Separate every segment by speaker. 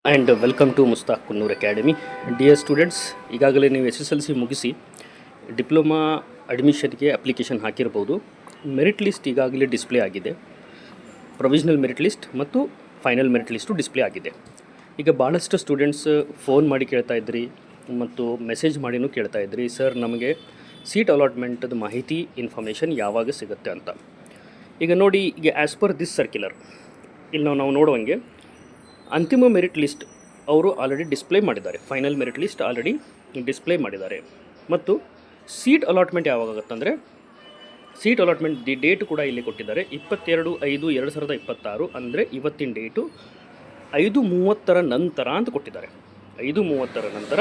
Speaker 1: And welcome to Mushtaq Kunnur academy. Dear students, ಈಗಾಗಲೇ ನೀವು SSLC ಮುಗಿಸಿ ಡಿಪ್ಲೊಮಾ ಅಡ್ಮಿಷನ್ಗೆ ಅಪ್ಲಿಕೇಶನ್ ಹಾಕಿರ್ಬೋದು. ಮೆರಿಟ್ ಲಿಸ್ಟ್ ಈಗಾಗಲೇ ಡಿಸ್ಪ್ಲೇ ಆಗಿದೆ. ಪ್ರೊವಿಷನಲ್ ಮೆರಿಟ್ ಲಿಸ್ಟ್ ಮತ್ತು ಫೈನಲ್ ಮೆರಿಟ್ ಲಿಸ್ಟು ಡಿಸ್ಪ್ಲೇ ಆಗಿದೆ. ಈಗ ಭಾಳಷ್ಟು ಸ್ಟೂಡೆಂಟ್ಸ್ ಫೋನ್ ಮಾಡಿ ಕೇಳ್ತಾ ಇದ್ರಿ ಮತ್ತು ಮೆಸೇಜ್ ಮಾಡಿನೂ ಕೇಳ್ತಾ ಇದ್ರಿ, ಸರ್ ನಮಗೆ ಸೀಟ್ ಅಲಾಟ್ಮೆಂಟದ ಮಾಹಿತಿ ಇನ್ಫಾರ್ಮೇಷನ್ ಯಾವಾಗ ಸಿಗುತ್ತೆ ಅಂತ. ಈಗ ನೋಡಿ, ಈಗ ಆ್ಯಸ್ ಪರ್ ದಿಸ್ ಸರ್ಕ್ಯುಲರ್ ಇಲ್ಲಿ ನಾವು ನೋಡುವಂಗೆ ಅಂತಿಮ ಮೆರಿಟ್ ಲಿಸ್ಟ್ ಅವರು ಆಲ್ರೆಡಿ ಡಿಸ್ಪ್ಲೇ ಮಾಡಿದ್ದಾರೆ. Final merit list already display ಮಾಡಿದ್ದಾರೆ. ಮತ್ತು ಸೀಟ್ ಅಲಾಟ್ಮೆಂಟ್ ಯಾವಾಗತ್ತಂದರೆ, ಸೀಟ್ ಅಲಾಟ್ಮೆಂಟ್ ಡೇಟ್ ಕೂಡ ಇಲ್ಲಿ ಕೊಟ್ಟಿದ್ದಾರೆ. 22/5/2026 ಅಂದರೆ ಇವತ್ತಿನ ಡೇಟು 5:30 ನಂತರ ಅಂತ ಕೊಟ್ಟಿದ್ದಾರೆ. 5:30 ನಂತರ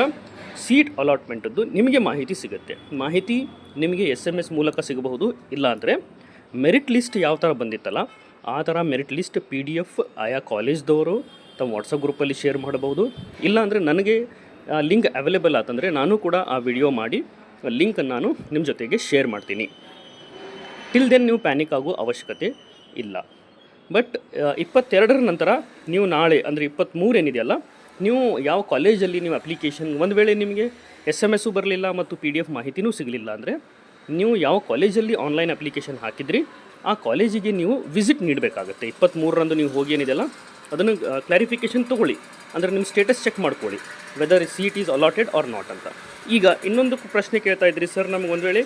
Speaker 1: ಸೀಟ್ ಅಲಾಟ್ಮೆಂಟದ್ದು ನಿಮಗೆ ಮಾಹಿತಿ ಸಿಗುತ್ತೆ. ಮಾಹಿತಿ ನಿಮಗೆ SMS ಮೂಲಕ ಸಿಗಬಹುದು. ಇಲ್ಲಾಂದರೆ ಮೆರಿಟ್ ಲಿಸ್ಟ್ ಯಾವ ಥರ ಬಂದಿತ್ತಲ್ಲ ಆ ಥರ ಮೆರಿಟ್ ಲಿಸ್ಟ್ PDF ಆಯಾ ಕಾಲೇಜ್ದವರು ತಮ್ಮ ವಾಟ್ಸಪ್ ಗ್ರೂಪಲ್ಲಿ ಶೇರ್ ಮಾಡಬಹುದು. ಇಲ್ಲಾಂದರೆ ನನಗೆ ಲಿಂಕ್ ಅವೈಲೇಬಲ್ ಆತಂದರೆ ನಾನು ಕೂಡ ಆ ವಿಡಿಯೋ ಮಾಡಿ ಲಿಂಕನ್ನು ನಾನು ನಿಮ್ಮ ಜೊತೆಗೆ ಶೇರ್ ಮಾಡ್ತೀನಿ. ಟಿಲ್ ದೆನ್ ನೀವು ಪ್ಯಾನಿಕ್ ಆಗೋ ಅವಶ್ಯಕತೆ ಇಲ್ಲ. ಬಟ್ 22ರ ನಂತರ ನೀವು ನಾಳೆ ಅಂದರೆ 23 ಏನಿದೆಯಲ್ಲ, ನೀವು ಯಾವ ಕಾಲೇಜಲ್ಲಿ ನೀವು ಅಪ್ಲಿಕೇಶನ್ ಒಂದು ವೇಳೆ ನಿಮಗೆ SMS ಬರಲಿಲ್ಲ ಮತ್ತು PDF ಮಾಹಿತಿನೂ ಸಿಗಲಿಲ್ಲ ಅಂದರೆ, ನೀವು ಯಾವ ಕಾಲೇಜಲ್ಲಿ ಆನ್ಲೈನ್ ಅಪ್ಲಿಕೇಶನ್ ಹಾಕಿದ್ರಿ ಆ ಕಾಲೇಜಿಗೆ ನೀವು ವಿಸಿಟ್ ನೀಡಬೇಕಾಗುತ್ತೆ. 23ರಂದು ನೀವು ಹೋಗಿ ಏನಿದೆಯಲ್ಲ ಅದನ್ನು ಕ್ಲಾರಿಫಿಕೇಷನ್ ತೊಗೊಳ್ಳಿ. ಅಂದರೆ ನಿಮ್ಮ ಸ್ಟೇಟಸ್ ಚೆಕ್ ಮಾಡ್ಕೊಳ್ಳಿ, whether seat is allotted or not ಅಂತ. ಈಗ ಇನ್ನೊಂದು ಪ್ರಶ್ನೆ ಕೇಳ್ತಾ ಇದ್ರಿ, ಸರ್ ನಮಗೆ ಒಂದು ವೇಳೆ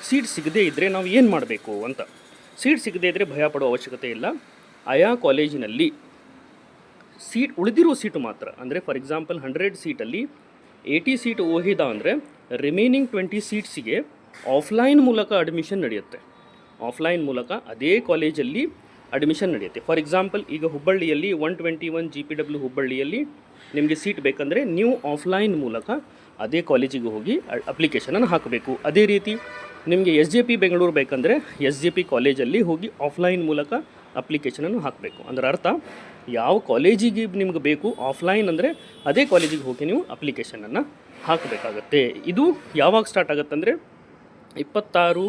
Speaker 1: ಸೀಟ್ ಸಿಗದೇ ಇದ್ದರೆ ನಾವು ಏನು ಮಾಡಬೇಕು ಅಂತ. ಸೀಟ್ ಸಿಗದೇ ಇದ್ದರೆ ಭಯ ಪಡೋ ಅವಶ್ಯಕತೆ ಇಲ್ಲ. ಆಯಾ ಕಾಲೇಜಿನಲ್ಲಿ ಉಳಿದಿರೋ ಸೀಟು ಮಾತ್ರ, ಅಂದರೆ ಫಾರ್ ಎಕ್ಸಾಂಪಲ್ 100 ಸೀಟಲ್ಲಿ 80 ಸೀಟ್ ಹೋಗಿದ ಅಂದರೆ ರಿಮೈನಿಂಗ್ 20 ಸೀಟ್ಸಿಗೆ ಆಫ್ಲೈನ್ ಮೂಲಕ ಅಡ್ಮಿಷನ್ ನಡೆಯುತ್ತೆ. ಆಫ್ಲೈನ್ ಮೂಲಕ ಅದೇ ಕಾಲೇಜಲ್ಲಿ ಅಡ್ಮಿಷನ್ ನಡೆಯುತ್ತೆ. ಫಾರ್ ಎಕ್ಸಾಂಪಲ್ ಈಗ ಹುಬ್ಬಳ್ಳಿಯಲ್ಲಿ 121 GPW ಹುಬ್ಬಳ್ಳಿಯಲ್ಲಿ ನಿಮಗೆ ಸೀಟ್ ಬೇಕಂದರೆ ನೀವು ಆಫ್ಲೈನ್ ಮೂಲಕ ಅದೇ ಕಾಲೇಜಿಗೆ ಹೋಗಿ ಅಪ್ಲಿಕೇಶನನ್ನು ಹಾಕಬೇಕು. ಅದೇ ರೀತಿ ನಿಮಗೆ SJP ಬೆಂಗಳೂರು ಬೇಕಂದರೆ SJP ಕಾಲೇಜಲ್ಲಿ ಹೋಗಿ ಆಫ್ಲೈನ್ ಮೂಲಕ ಅಪ್ಲಿಕೇಶನನ್ನು ಹಾಕಬೇಕು. ಅದರ ಅರ್ಥ ಯಾವ ಕಾಲೇಜಿಗೆ ನಿಮ್ಗೆ ಬೇಕು ಆಫ್ಲೈನ್ ಅಂದರೆ ಅದೇ ಕಾಲೇಜಿಗೆ ಹೋಗಿ ನೀವು ಅಪ್ಲಿಕೇಶನನ್ನು ಹಾಕಬೇಕಾಗತ್ತೆ. ಇದು ಯಾವಾಗ ಸ್ಟಾರ್ಟ್ ಆಗುತ್ತಂದರೆ 26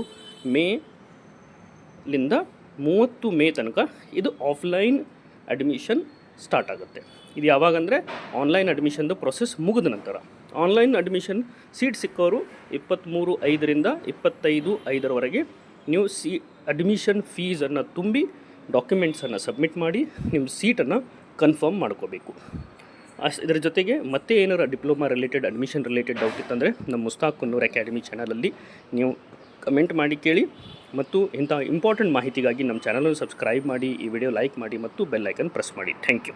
Speaker 1: ಮೇಲಿಂದ 30 ಮೇ ತನಕ ಇದು ಆಫ್ಲೈನ್ ಅಡ್ಮಿಷನ್ ಸ್ಟಾರ್ಟ್ ಆಗುತ್ತೆ. ಇದು ಯಾವಾಗಂದರೆ ಆನ್ಲೈನ್ ಅಡ್ಮಿಷನ್ದು ಪ್ರೊಸೆಸ್ ಮುಗಿದ ನಂತರ. ಆನ್ಲೈನ್ ಅಡ್ಮಿಷನ್ ಸೀಟ್ ಸಿಕ್ಕೋರು 23/5ರಿಂದ 25/5ರವರೆಗೆ ನೀವು ಅಡ್ಮಿಷನ್ ಫೀಸನ್ನು ತುಂಬಿ ಡಾಕ್ಯುಮೆಂಟ್ಸನ್ನು ಸಬ್ಮಿಟ್ ಮಾಡಿ ನಿಮ್ಮ ಸೀಟನ್ನು ಕನ್ಫರ್ಮ್ ಮಾಡ್ಕೋಬೇಕು. ಇದರ ಜೊತೆಗೆ ಮತ್ತೆ ಏನಾರು diploma related admission related doubt ಇತ್ತಂದರೆ ನಮ್ಮ ಮುಸ್ತಾಕ್ ಕುನ್ನೂರ್ ಅಕಾಡೆಮಿ ಚಾನಲಲ್ಲಿ ನೀವು ಕಮೆಂಟ್ ಮಾಡಿ ಕೇಳಿ. ಮತ್ತು ಇಂಥ ಇಂಪಾರ್ಟೆಂಟ್ ಮಾಹಿತಿಗಾಗಿ ನಮ್ಮ ಚಾನಲನ್ನು ಸಬ್ಸ್ಕ್ರೈಬ್ ಮಾಡಿ, ಈ ವಿಡಿಯೋ ಲೈಕ್ ಮಾಡಿ ಮತ್ತು ಬೆಲ್ ಐಕನ್ ಪ್ರೆಸ್ ಮಾಡಿ. Thank you.